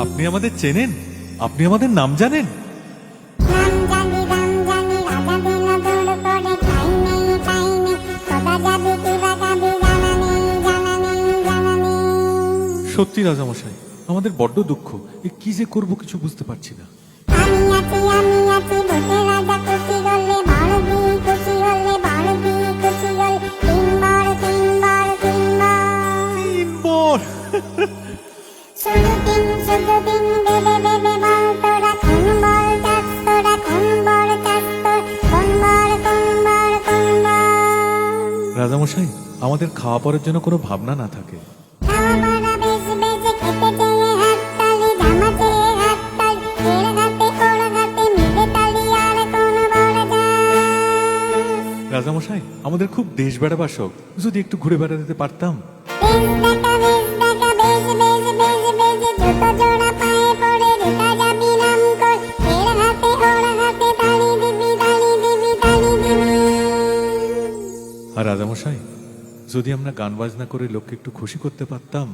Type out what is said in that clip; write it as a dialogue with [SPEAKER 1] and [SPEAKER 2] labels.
[SPEAKER 1] আপনি আমাদের চেনেন? আপনি আমাদের নাম জানেন? সত্যি রাজামশাই, আমাদের বড্ড দুঃখ। এ কি যে করব কিছু বুঝতে পারছি না। রাজামশাই, আমাদের খাওয়া পরের জন্য কোনো ভাবনা না থাকে। রাজামশাই, আমাদের খুব দেশ বেড়াবার শখ, যদি একটু ঘুরে বেড়াতে পারতাম। আর রাজামশাই, যদি আমরা গান বাজনা করে লোককে একটু খুশি করতে পারতাম।